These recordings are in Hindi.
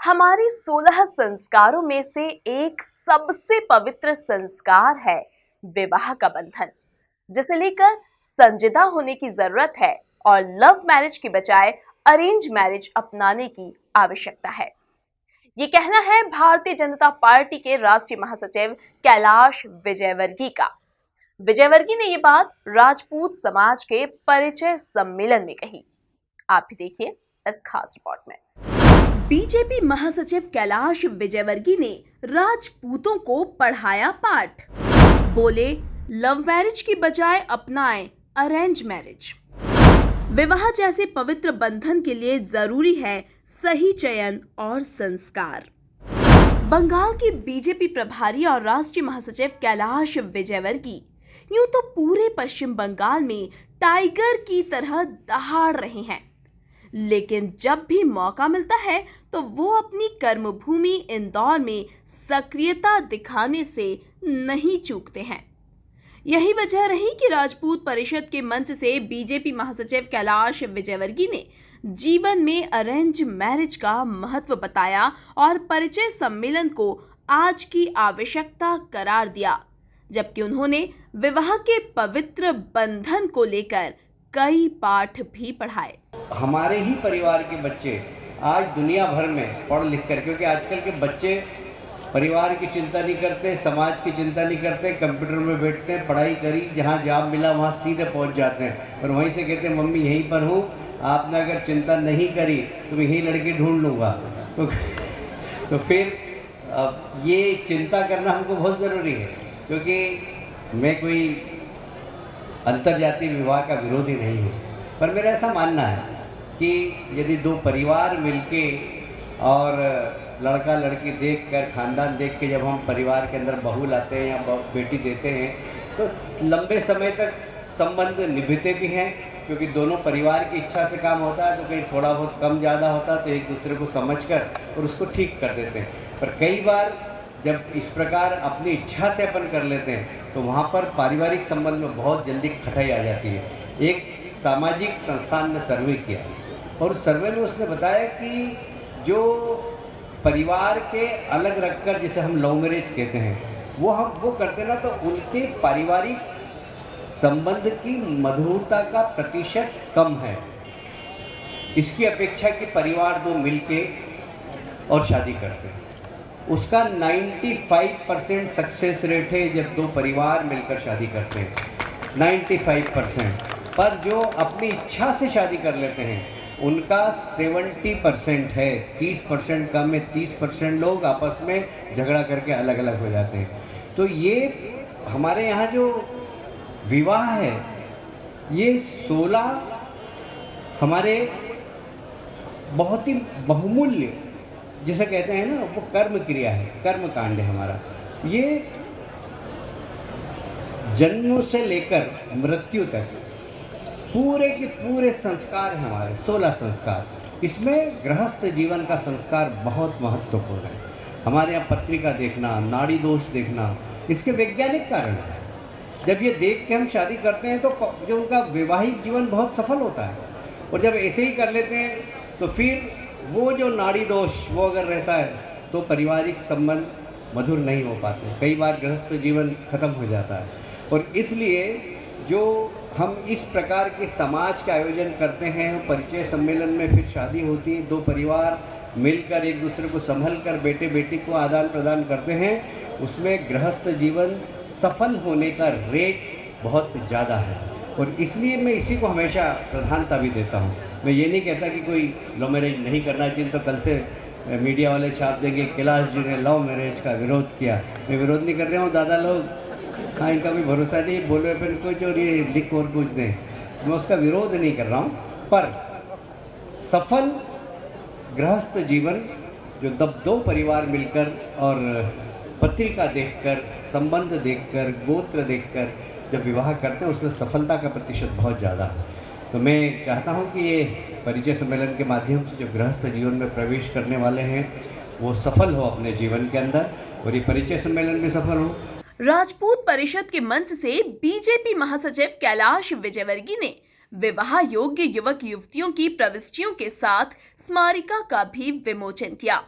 हमारे 16 संस्कारों में से एक सबसे पवित्र संस्कार है विवाह का बंधन, जिसे लेकर संजीदा होने की जरूरत है और लव मैरिज की बजाय अरेंज मैरिज अपनाने की आवश्यकता है। ये कहना है भारतीय जनता पार्टी के राष्ट्रीय महासचिव कैलाश विजयवर्गीय का। विजयवर्गीय ने ये बात राजपूत समाज के परिचय सम्मेलन में कही। आप भी देखिए इस खास रिपोर्ट में। बीजेपी महासचिव कैलाश विजयवर्गीय ने राजपूतों को पढ़ाया पाठ। बोले, लव मैरिज की बजाय अपनाएं अरेंज मैरिज। विवाह जैसे पवित्र बंधन के लिए जरूरी है सही चयन और संस्कार। बंगाल के बीजेपी प्रभारी और राष्ट्रीय महासचिव कैलाश विजयवर्गीय यूं तो पूरे पश्चिम बंगाल में टाइगर की तरह दहाड़ रहे हैं, लेकिन जब भी मौका मिलता है तो वो अपनी कर्मभूमि इंदौर में सक्रियता दिखाने से नहीं चूकते हैं। यही वजह रही कि राजपूत परिषद के मंच से बीजेपी महासचिव कैलाश विजयवर्गीय ने जीवन में अरेंज मैरिज का महत्व बताया और परिचय सम्मेलन को आज की आवश्यकता करार दिया, जबकि उन्होंने विवाह के पवित्र बंधन को लेकर कई पाठ भी पढ़ाए। हमारे ही परिवार के बच्चे आज दुनिया भर में पढ़ लिख कर, क्योंकि आजकल के बच्चे परिवार की चिंता नहीं करते, समाज की चिंता नहीं करते, कंप्यूटर में बैठते हैं, पढ़ाई करी, जहाँ जॉब मिला वहाँ सीधे पहुँच जाते हैं और वहीं से कहते हैं मम्मी यहीं पर हूँ, आपने अगर चिंता नहीं करी तो मैं यही लड़की ढूंढ लूँगा। तो फिर ये चिंता करना हमको बहुत ज़रूरी है, क्योंकि मैं कोई अंतर्जातीय विवाह का विरोधी नहीं हूँ, पर मेरा ऐसा मानना है कि यदि दो परिवार मिलके और लड़का लड़की देखकर, खानदान देख के जब हम परिवार के अंदर बहू लाते हैं या बेटी देते हैं तो लंबे समय तक संबंध निभते भी हैं, क्योंकि दोनों परिवार की इच्छा से काम होता है। तो कहीं थोड़ा बहुत कम ज़्यादा होता है तो एक दूसरे को समझकर और उसको ठीक कर देते हैं। पर कई बार जब इस प्रकार अपनी इच्छा से अपन कर लेते हैं तो वहाँ पर पारिवारिक संबंध में बहुत जल्दी खटाई आ जाती है। एक सामाजिक संस्थान ने सर्वे किया और उस सर्वे में उसने बताया कि जो परिवार के अलग रखकर, जिसे हम लव मैरिज कहते हैं, वो करते ना, तो उनके पारिवारिक संबंध की मधुरता का प्रतिशत कम है इसकी अपेक्षा कि परिवार दो मिलके और शादी करते हैं। उसका 95% सक्सेस रेट है जब दो परिवार मिलकर शादी करते हैं, 95%। पर जो अपनी इच्छा से शादी कर लेते हैं उनका 70% है, 30% कम है। 30% लोग आपस में झगड़ा करके अलग अलग हो जाते हैं। तो ये हमारे यहाँ जो विवाह है ये 16 हमारे बहुत ही बहुमूल्य, जिसे कहते हैं ना, वो कर्म क्रिया है, कर्म कांड है हमारा। ये जन्मों से लेकर मृत्यु तक पूरे के पूरे संस्कार हैं हमारे, 16 संस्कार। इसमें गृहस्थ जीवन का संस्कार बहुत महत्वपूर्ण है। हमारे यहाँ पत्रिका देखना, नाड़ी दोष देखना, इसके वैज्ञानिक कारण है। जब ये देख के हम शादी करते हैं तो जो उनका वैवाहिक जीवन बहुत सफल होता है, और जब ऐसे ही कर लेते हैं तो फिर वो जो नाड़ी दोष वो अगर रहता है तो पारिवारिक संबंध मधुर नहीं हो पाते, कई बार गृहस्थ जीवन खत्म हो जाता है। और इसलिए जो हम इस प्रकार के समाज के आयोजन करते हैं, परिचय सम्मेलन में फिर शादी होती है, दो परिवार मिलकर एक दूसरे को संभल कर बेटे बेटी को आदान प्रदान करते हैं, उसमें गृहस्थ जीवन सफल होने का रेट बहुत ज़्यादा है। और इसलिए मैं इसी को हमेशा प्रधानता भी देता हूँ। मैं ये नहीं कहता कि कोई लव मैरिज नहीं करना चाहिए, तो कल से मीडिया वाले छाप देंगे कैलाश जी ने लव मैरिज का विरोध किया। मैं विरोध नहीं कर रहा हूँ, दादा लोग, हाँ, इनका भी भरोसा नहीं, बोले फिर कुछ और ये लिख और कुछ दें, मैं उसका विरोध नहीं कर रहा हूँ। पर सफल गृहस्थ जीवन जो दो परिवार मिलकर और पत्रिका देखकर, संबंध देखकर, गोत्र देखकर जब विवाह करते हैं उसमें सफलता का प्रतिशत बहुत ज़्यादा है। तो मैं चाहता हूँ कि ये परिचय सम्मेलन के माध्यम से जो गृहस्थ जीवन में प्रवेश करने वाले हैं वो सफल हो अपने जीवन के अंदर, और ये परिचय सम्मेलन भी सफल हो। राजपूत परिषद के मंच से बीजेपी महासचिव कैलाश विजयवर्गीय ने विवाह योग्य युवक युवतियों की प्रविष्टियों के साथ स्मारिका का भी विमोचन किया।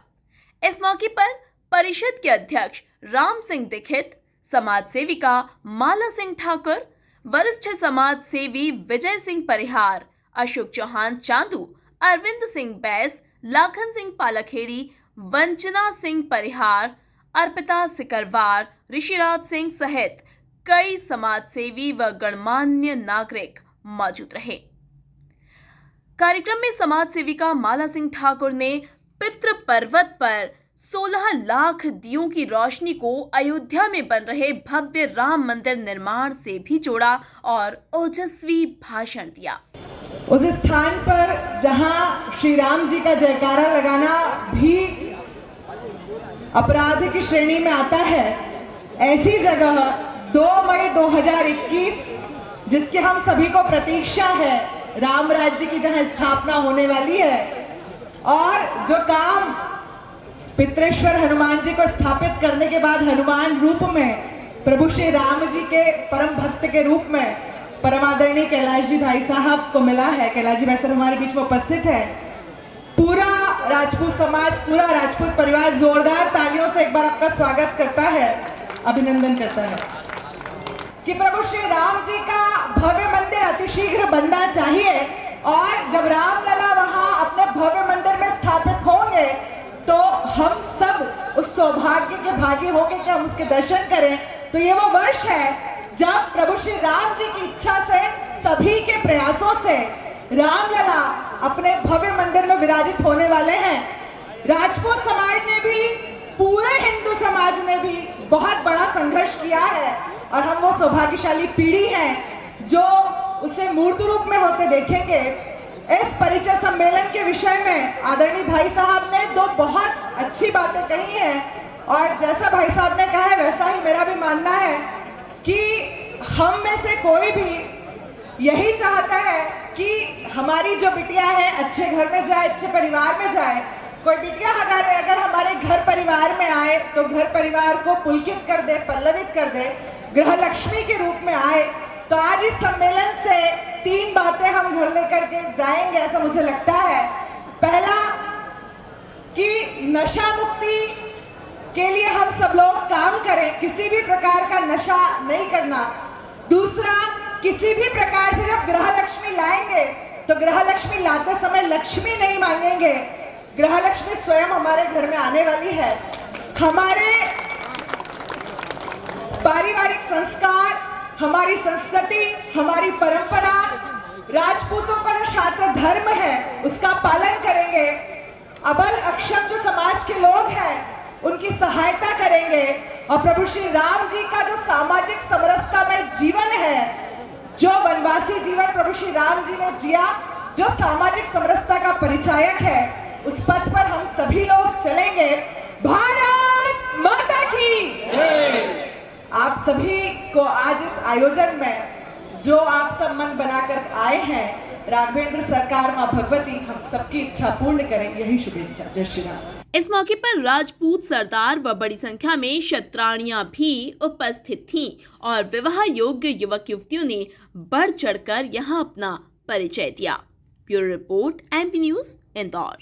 इस मौके पर परिषद के अध्यक्ष राम सिंह दीक्षित, समाज सेविका माला सिंह ठाकुर, वरिष्ठ समाज सेवी विजय सिंह परिहार, अशोक चौहान चांदू, अरविंद सिंह बैस, लाखन सिंह पालाखेड़ी, वंचना सिंह परिहार, अर्पिता सिकरवार, ऋषिराज सिंह सहित कई समाजसेवी व गणमान्य नागरिक मौजूद रहे। कार्यक्रम में समाज सेविका माला सिंह ठाकुर ने पितृ पर्वत पर 16 लाख दियों की रोशनी को अयोध्या में बन रहे भव्य राम मंदिर निर्माण से भी जोड़ा और ओजस्वी भाषण दिया। उस स्थान पर जहां श्री राम जी का जयकारा लगाना भी अपराध की श्रेणी में आता है, ऐसी जगह 2 मई 2021 जिसकी हम सभी को प्रतीक्षा है, राम राज्य की जहां स्थापना होने वाली है, और जो काम पितृेश्वर हनुमान जी को स्थापित करने के बाद हनुमान रूप में प्रभु श्री राम जी के परम भक्त के रूप में परमादरणीय कैलाश जी भाई साहब को मिला है। कैलाश जी भाई साहब हमारे बीच में उपस्थित है। पूरा राजपूत समाज, पूरा राजपूत परिवार जोरदार तालियों से एक बार आपका स्वागत करता है, अभिनंदन करता है कि प्रभु श्री राम जी का भव्य मंदिर अतिशीघ्र बनना चाहिए, और जब रामलला वहां अपने भव्य मंदिर में स्थापित होंगे तो हम सब उस सौभाग्य के भागी होंगे कि हम उसके दर्शन करें। तो ये वो वर्ष है जब प्रभु श्री राम जी की इच्छा से, सभी के प्रयासों से रामलला अपने भव्य मंदिर में विराजित होने वाले हैं। राजपूत समाज ने भी, पूरे हिंदू समाज ने भी बहुत बड़ा संघर्ष किया है, और हम वो सौभाग्यशाली पीढ़ी हैं जो उसे मूर्त रूप में होते देखेंगे। इस परिचय सम्मेलन के विषय में आदरणीय भाई साहब ने 2 बहुत अच्छी बातें कही हैं, और जैसा भाई साहब ने कहा है वैसा ही मेरा भी मानना है कि हम में से कोई भी यही चाहता है कि हमारी जो बिटिया है अच्छे घर में जाए, अच्छे परिवार में जाए। कोई बिटिया अगर हमारे घर परिवार में आए तो घर परिवार को पुलकित कर दे, पल्लवित कर दे, गृह लक्ष्मी के रूप में आए। तो आज इस सम्मेलन से 3 बातें हम घर लेकर के जाएंगे, ऐसा मुझे लगता है। पहला कि नशा मुक्ति के लिए हम सब लोग काम करें, किसी भी प्रकार का नशा नहीं करना। दूसरा, किसी भी प्रकार से जब गृह लक्ष्मी लाएंगे तो गृह लक्ष्मी लाते समय लक्ष्मी नहीं मांगेंगे, गृह लक्ष्मी स्वयं हमारे घर में आने वाली है। हमारे पारिवारिक संस्कार, हमारी संस्कृति, हमारी परंपरा, राजपूतों का जो शास्त्र धर्म है उसका पालन करेंगे। अबल अक्षम जो समाज के लोग हैं उनकी सहायता करेंगे, और प्रभु श्री राम जी का जो सामाजिक समरसतामय जीवन है, जो वनवासी जीवन प्रभु श्री राम जी ने जिया, जो सामाजिक समरसता का परिचायक है, उस पथ पर हम सभी लोग चलेंगे। भारत माता की। आप सभी को आज इस आयोजन में जो आप सब मन बनाकर आए हैं, राघवेंद्र सरकार मां भगवती हम सबकी इच्छा पूर्ण करें, यही शुभेच्छा। जय श्री राम। इस मौके पर राजपूत सरदार व बड़ी संख्या में क्षत्राणियां भी उपस्थित थीं और विवाह योग्य युवक युवतियों ने बढ़ चढ़कर यहां अपना परिचय दिया। Bureau report, MP news, Indore.